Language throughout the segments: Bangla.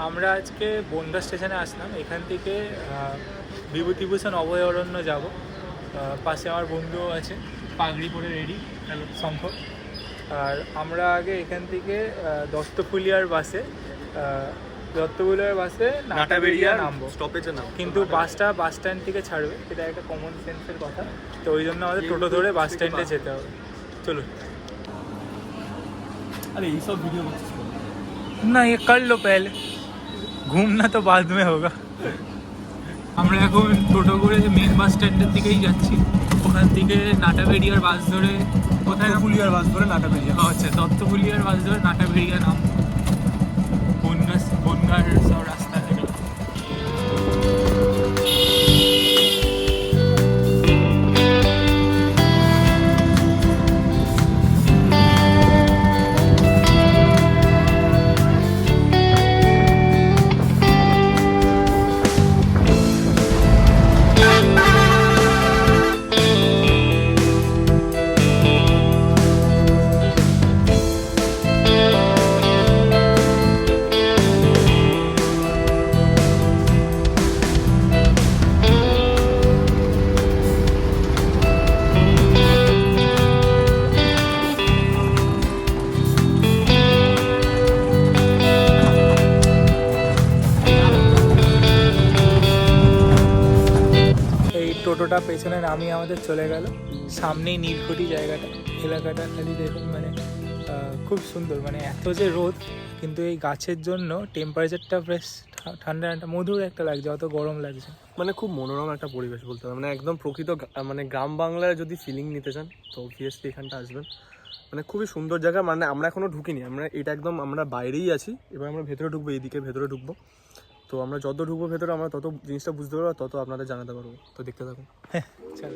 আমরা আজকে বনগা স্টেশনে আসলাম। এখান থেকে বিভূতিভূষণ অভয়ারণ্য যাব। পাশে আমার বন্ধুও আছে, পাগড়ি পরে রেডি, হ্যালো শঙ্খ। আর আমরা আগে এখান থেকে দত্তফুলিয়ার বাসে নাটাবেড়িয়া নামবো, স্টপেজে নাম। কিন্তু বাসটা বাস স্ট্যান্ড থেকে ছাড়বে, এটা একটা কমন সেন্সের কথা। তো ওই জন্য আমাদের টোটো ধরে বাস স্ট্যান্ডে যেতে হবে। চলুন। আরে এইসব ভিডিও করছিস না, ये कर लो पहले, घूमना तो बाद में होगा। আমরা এখন টোটো করে মেন বাস স্ট্যান্ডের দিকেই যাচ্ছি। ওখান থেকে নাটাবেড়িয়ার বাস ধরে কোথায়? ফুলিয়ার বাস ধরে নাটাবেড়িয়া। আচ্ছা, দত্তফুলিয়ার বাস ধরে নাটাবেড়িয়া নাম। বনগার সব রাস্তা থেকে। টোটোটা পেছনে নামিয়ে আমাদের চলে গেল। সামনেই নীলকুঠি জায়গাটা, এলাকাটা খালি দেখুন, মানে খুব সুন্দর। মানে এত যে রোদ, কিন্তু এই গাছের জন্য টেম্পারেচারটা বেশ ঠান্ডা ঠান্ডা মধুর একটা লাগছে, অত গরম লাগছে। মানে খুব মনোরম একটা পরিবেশ বলতে হবে, মানে একদম প্রকৃত মানে গ্রাম বাংলায় যদি ফিলিং নিতে চান তো অবভিয়াসলি এখানটা আসবেন। মানে খুবই সুন্দর জায়গা। মানে আমরা এখনো ঢুকিনি, আমরা এটা একদম আমরা বাইরেই আছি। এবার আমরা ভেতরে ঢুকবো, এইদিকে ভেতরে ঢুকবো। তো আমরা যত ঢুকবো ভেতরে আমরা তত জিনিসটা বুঝতে পারবো, তত আপনাদের জানাতে পারবো। তো দেখতে থাকুন। হ্যাঁ, চল।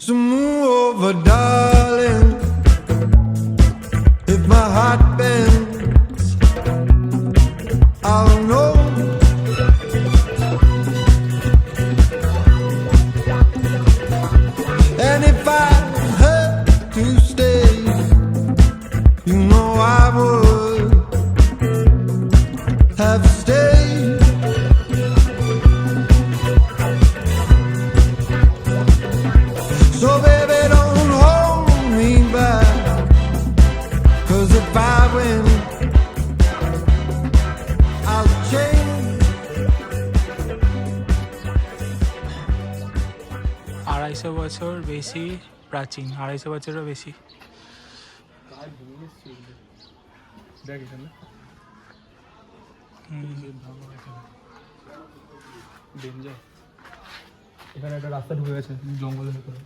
So move over, darling. If my heart bends, I'll know. And if I had to stay, you know I would have stayed. So baby, don't hold me back, 'cause if I win, I'll change. 250 বছর বেশি প্রাচীন, 250 বছরও বেশি। দেখ এখানে ডেঞ্জার। এখানে একটা রাস্তা ঢুকে গেছে জঙ্গলের ভেতরে।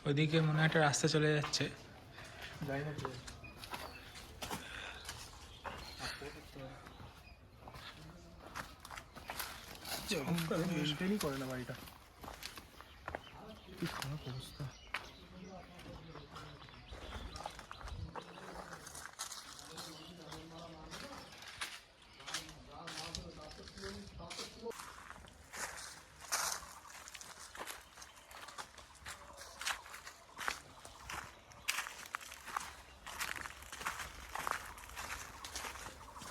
ওইদিকে মনে হয় একটা রাস্তা চলে যাচ্ছে। যাই না মেনটেনই করে না বাড়িটা, কি খারাপ অবস্থা।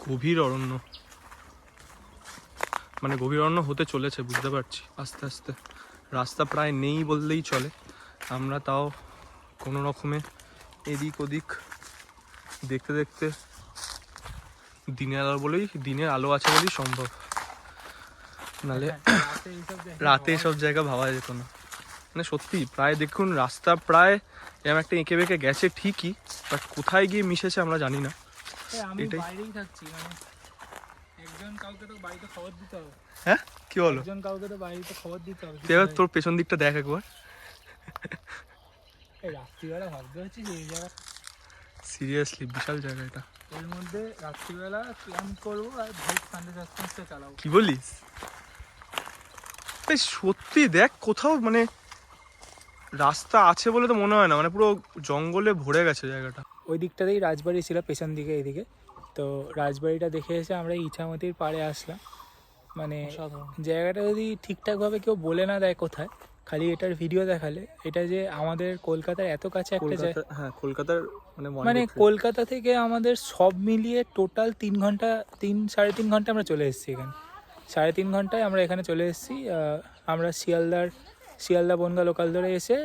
গভীর অরণ্য, মানে গভীর অরণ্য হতে চলেছে বুঝতে পারছি আস্তে আস্তে। রাস্তা প্রায় নেই বললেই চলে, আমরা তাও কোনো রকমে এদিক ওদিক দেখতে দেখতে, দিনের আলো আছে বলেই সম্ভব, নাহলে রাতে এসব জায়গা ভাবা যেত না। মানে সত্যি প্রায় দেখুন রাস্তা প্রায় এরকম একটা এঁকে বেঁকে গেছে ঠিকই, বাট কোথায় গিয়ে মিশেছে আমরা জানি না। আমি এটাই। বাইরেই থাকছি, মানে একজন কাউকে তো বাড়িতে খবর দিতে হবে। হ্যাঁ কি বলো? একজন কাউকে তো বাড়িতে খবর দিতে হবে। তুই এবার তোর পেছন দিকটা দেখ একবার, এই রাত্রিবেলা ভাবতে হচ্ছে যে এই জায়গা, সিরিয়াসলি বিশাল জায়গা এটা। এর মধ্যে রাত্রিবেলা প্ল্যান করবো আর ভাই সানডে সাসপেন্সটা চালাবো। কি বলিস? এই সত্যি দেখ কোথাও মানে রাস্তা আছে বলে তো মনে হয় না, মানে পুরো জঙ্গলে ভরে গেছে জায়গাটা। ওই দিকটাতেই রাজবাড়ি ছিল, পেছন দিকে এইদিকে। তো রাজবাড়িটা দেখে এসে আমরা ইছামতির পাড়ে আসলাম। মানে জায়গাটা যদি ঠিকঠাকভাবে কেউ বলে না দেয় কোথায়, খালি এটার ভিডিও দেখালে, এটা যে আমাদের কলকাতার এত কাছে একটা জায়গা, হ্যাঁ কলকাতার মানে কলকাতা থেকে আমাদের সব মিলিয়ে টোটাল 3-3.5 ঘন্টা আমরা চলে এসেছি এখানে। 3.5 ঘন্টায় আমরা এখানে চলে এসেছি। আমরা শিয়ালদা বনগা লোকাল ধরে এসে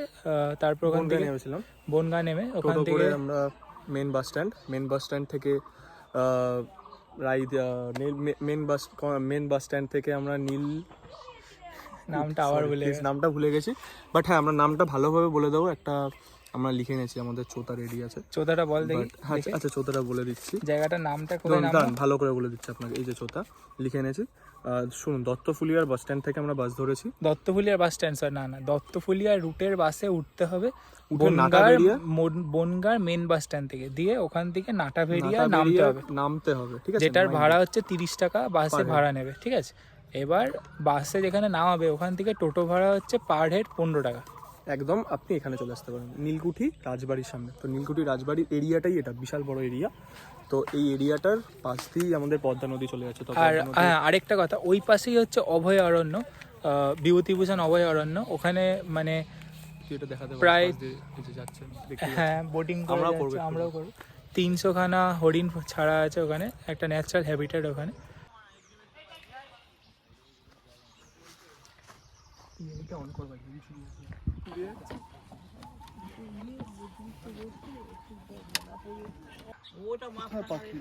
তারপর ওখান থেকে নেমেছিলাম, বনগা নেমে ওখান টোটো থেকে করে আমরা মেন বাস স্ট্যান্ড থেকে মেন বাস স্ট্যান্ড থেকে আমরা নামটা আবার বলে নামটা ভুলে গেছি, বাট হ্যাঁ আমরা নামটা ভালোভাবে বলে দেবো। একটা আমরা লিখে নিয়েছি, আমাদের চোতা রেডি আছে। চোতাটা বল দেখি। আচ্ছা চোতাটা বলে দিচ্ছি, জায়গাটার নামটা কোথায় নাম? ভালো করে বলে দিচ্ছি আপনাকে। এই যে চোতা লিখে এনেছি, শুনুন, দত্তফুলিয়ার বাস স্ট্যান্ড থেকে আমরা বাস ধরেছি। দত্তফুলিয়ার বাস স্ট্যান্ড, স্যার না দত্তফুলিয়ার রুটের বাসে উঠতে হবে বনগাঁর মেন বাস স্ট্যান্ড থেকে, দিয়ে ওখান থেকে নাটাভেড়িয়া নামতে হবে, ঠিক আছে? যেটার ভাড়া হচ্ছে 30 টাকা বাসে ভাড়া নেবে, ঠিক আছে? এবার বাসে যেখানে নামাবে ওখান থেকে টোটো ভাড়া হচ্ছে পার হেড 15 টাকা। একদম আপনি এখানে চলে আসতে পারেন, নীলকুঠি রাজবাড়ির সামনে। তো নীলকুঠি রাজবাড়ির এরিয়াটাই এটা, বিশাল বড় এরিয়া। তো এই এরিয়াটার পাশ দিয়েই আমাদের পদ্মা নদী চলে যাচ্ছে। আর আরেকটা কথা, ওই পাশেই হচ্ছে অভয়ারণ্য, বিভূতিভূষণ অভয়ারণ্য। ওখানে মানে এটা দেখাতে প্রায় যাচ্ছে, হ্যাঁ বোটিং আমরাও করবো। 300 খানা হরিণ ছাড়া আছে ওখানে, একটা ন্যাচারাল হ্যাবিটেট ওখানে।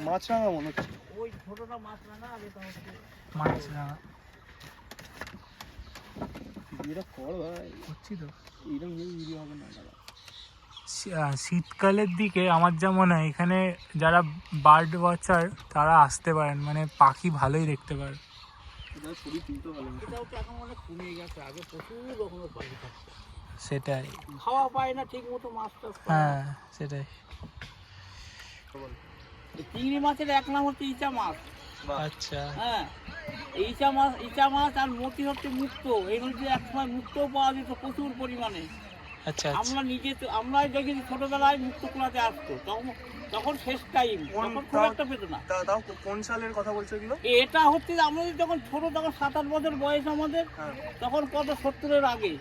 মাছরাঙা মনে হচ্ছে, মাছরাঙা শীতকালের দিকে আমার যা মনে হয় এখানে যারা বার্ড ওয়াচার তারা আসতে পারেন, মানে পাখি ভালোই দেখতে পারেন। সেটাই, খাওয়া পায় না ঠিক মতো মাছটা। হ্যাঁ সেটাই। চিংড়ি মাছের এক নাম হচ্ছে ইচা মাছ। আচ্ছা, হ্যাঁ, ইচা মাছ আর মতি হচ্ছে মুক্ত। এই নদীতে একসময় মুক্তও পাওয়া যেত প্রচুর পরিমাণে। আচ্ছা আমরাই দেখেছি ছোটবেলায় মুক্ত কুলাতে আসতো, তখন শেষ টাইম, তখন খুব একটা পেতো না। তাও কোন সালের কথা বলছো এগুলো? এটা হচ্ছে আমরা যখন ছোট, তখন 7-8 বছর বয়স আমাদের, তখন কত 70-এর আগে।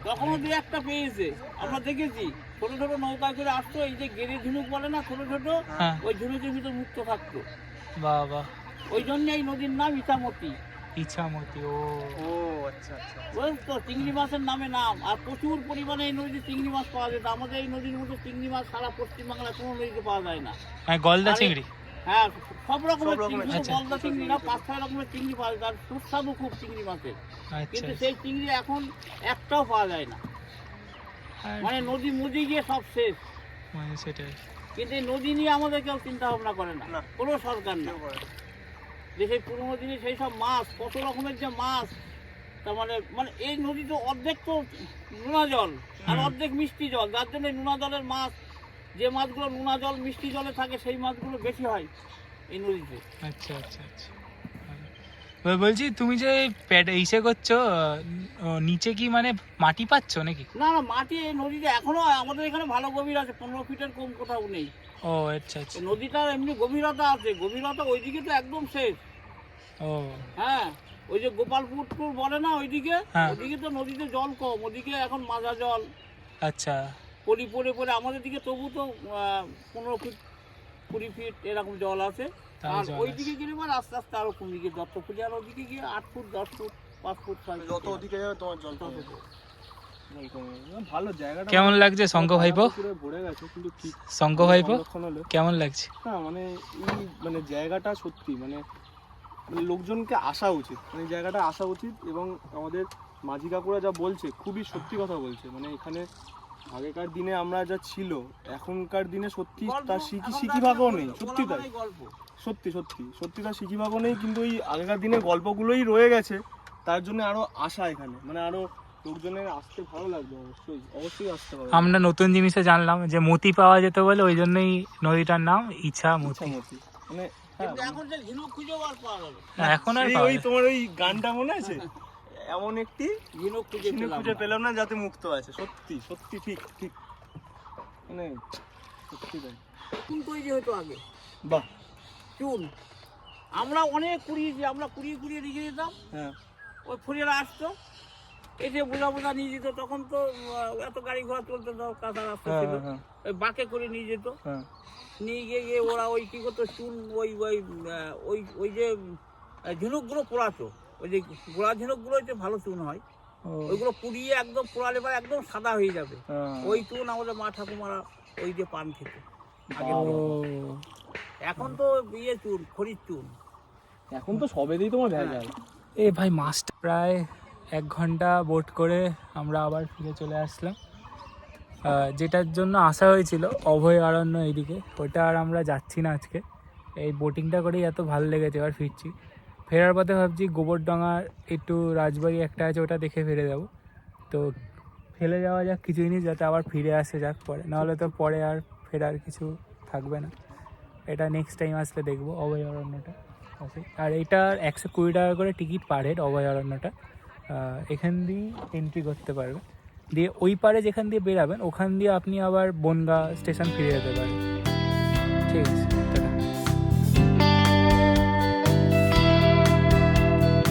তখনও 2-1টা পেয়েছে, আমরা দেখেছি। ছোট ছোট নৌকা করে আসতো, এই যে গেড়ে ঝিনুক বলে না, ছোট ছোট, ওই ঝিনুকের ভিতর মুক্ত থাকতো। বাবা, ওই জন্য এই নদীর নাম ইছামতি। ইছামতি, ও আচ্ছা আচ্ছা, বুঝলেন তো, চিংড়ি মাছের নামে নাম। আর প্রচুর পরিমাণে এই নদীতে চিংড়ি মাছ পাওয়া যেত। আমাদের এই নদীর মধ্যে চিংড়ি মাছ সারা পশ্চিমবাংলায় কোনো নদীতে পাওয়া যায় না। গলদা চিংড়ি, হ্যাঁ সব রকমের চিংড়ি, গলদা চিংড়ি না, 5-6 রকমের চিংড়ি পাওয়া যায়। আর সুস্বাদু খুব চিংড়ি মাছের, কিন্তু সেই চিংড়ি এখন একটাও পাওয়া যায় না। মানে নদী মুদি গিয়ে সব শেষ। মানে সেটাই। কিন্তু এই নদী নিয়ে আমাদের কেউ চিন্তা ভাবনা করে না, কোনো সরকার না। যে সেই পুরোনো দিনে সেই সব মাছ, কত রকমের যে মাছ, তার মানে এই নদী তো অর্ধেক তো নোনা জল আর অর্ধেক মিষ্টি জল, যার জন্য নোনা জলের মাছ, যে মাছগুলো নোনা জল মিষ্টি জলে থাকে, সেই মাছগুলো বেশি হয় এই নদীতে। আচ্ছা আচ্ছা আচ্ছা। বলছি তুমি যে ইসে করছো, নিচে কি মানে মাটি পাচ্ছ নাকি? না না, মাটি এই নদীতে এখনো আমাদের এখানে ভালো গভীর আছে, 15 ফিটের কম কোথাও নেই। ও আচ্ছা আচ্ছা। নদীটার এমনি গভীরতা আছে, গভীরতা ওইদিকে তো একদম শেষ। ও হ্যাঁ, ওই যে গোপালপুর টুর বলে না, ওইদিকে তো নদীতে জল কম, ওদিকে এখন মাজা জল। আচ্ছা, পলি পড়ে আমাদের দিকে তবু তো 15 ফিট 20 ফিট এরকম জল আছে। তাও আর জল ওই আছে। দিকে গেলে মানে আস্তে আস্তে আরো কমে গিয়ে দত্তপুলি, আর ওদিকে গিয়ে 8 ফুট 10 ফুট 5 ফুট 6 যত ওদিকে যাবে তোমার জল তত কমে ফুট। ভালো জায়গাটা। কেমন লাগছে শঙ্খ ভাইপো? পুরো ভরে গেছে কিন্তু ঠিক শঙ্খ ভাইপো সংরক্ষণ হলে কেমন লাগছে? না মানে এই মানে জায়গাটা সত্যি মানে লোকজনকে আসা উচিত, মানে এই জায়গাটা আসা উচিত। এবং আমাদের মাঝি কাকুরা যা বলছে খুবই সত্যি কথা বলছে, মানে এখানে আগেকার দিনে আমরা যা ছিল এখনকার দিনে সত্যি তার শিখিভাগও নেই, সত্যি তাই, বলা গল্প। সত্যি সত্যি সত্যি তার শিখিভাগও নেই, কিন্তু এই আগেকার দিনের গল্পগুলোই রয়ে গেছে। তার জন্য আরো আশা এখানে, মানে আরো লোকজনের আসতে ভালো লাগবে, অবশ্যই অবশ্যই আসতে হবে। আমরা নতুন জিনিসে জানলাম যে মতি পাওয়া যেত বলে ওই জন্যই নদীটার নাম ইছামতি। ইছামতি মানে হ্যাঁ, কিন্তু এখন যে ঝিনুক খুঁজেও আর পাওয়া যাবে না। না, এখন আর এই পাওয়া ওই যায় না। তোমার ওই গানটা মনে আছে, এমন একটি ঝিনুক খুঁজে চিহ্ন পেলাম খুঁজে না। পেলাম না যাতে মুক্ত আছে। সত্যি সত্যি ঠিক ঠিক মানে সত্যি তাই। চুন তৈরি হতো আগে, বাহ, চুন আমরা অনেক কুড়িয়েছি, আমরা কুড়িয়ে কুড়িয়ে রেখে দিতাম। হ্যাঁ ওই ফুরিয়ারা আসতো, এসে বোঝা বোঝা নিয়ে যেত। তখন তো এত গাড়ি ঘোড়া চলতে দাও, কাঁচা রাস্তা হ্যাঁ ছিল, হ্যাঁ ওই বাঁকে করে নিয়ে যেত। হ্যাঁ নিয়ে গিয়ে ওরা ওই কী করতো, চুন ওই ওই ওই ওই যে ঝিনুকগুলো পোড়াতো, ওই যে গোড়া ঝিনুকগুলোতে ভালো চুন হয়, ওইগুলো পুড়িয়ে একদম পোড়ালে পরে একদম সাদা হয়ে যাবে। হ্যাঁ। ওই চুন আমাদের মা ঠাকুমারা ওই যে পান খেত আগের ও, দিনে। এখন তো ইয়ে চুন, খড়ির চুন। এখন তো সবেতেই তোমার ভেজাল। এ ভাই মাছটা প্রায় 1 ঘন্টা বোট করে আমরা আবার ফিরে চলে আসলাম। যেটার জন্য আসা হয়েছিল অভয় অরণ্য এইদিকে, ওটা আর আমরা যাচ্ছি না আজকে। এই বোটিংটা করেই এত ভালো লেগেছে, এবার ফিরছি। ফেরার পথে ভাবছি গোবরডাঙ্গার একটু রাজবাড়ি একটা আছে, ওটা দেখে ফিরে যাব। তো ফেলে যাওয়া যাক কিছু জিনিস, যাতে আবার ফিরে আসে যাক পরে, নাহলে তো পরে আর ফেরার কিছু থাকবে না। এটা নেক্সট টাইম আসলে দেখবো অভয়ারণ্যটা আছে। আর এটার 120 টাকা করে টিকিট পার হেড অভয়ারণ্যটা। এখান দিয়ে এন্ট্রি করতে পারবে, দিয়ে ওই পারে যেখান দিয়ে বেরাবেন ওখান দিয়ে আপনি আবার বনগাঁ স্টেশন ফিরে যেতে পারেন। ঠিক আছে।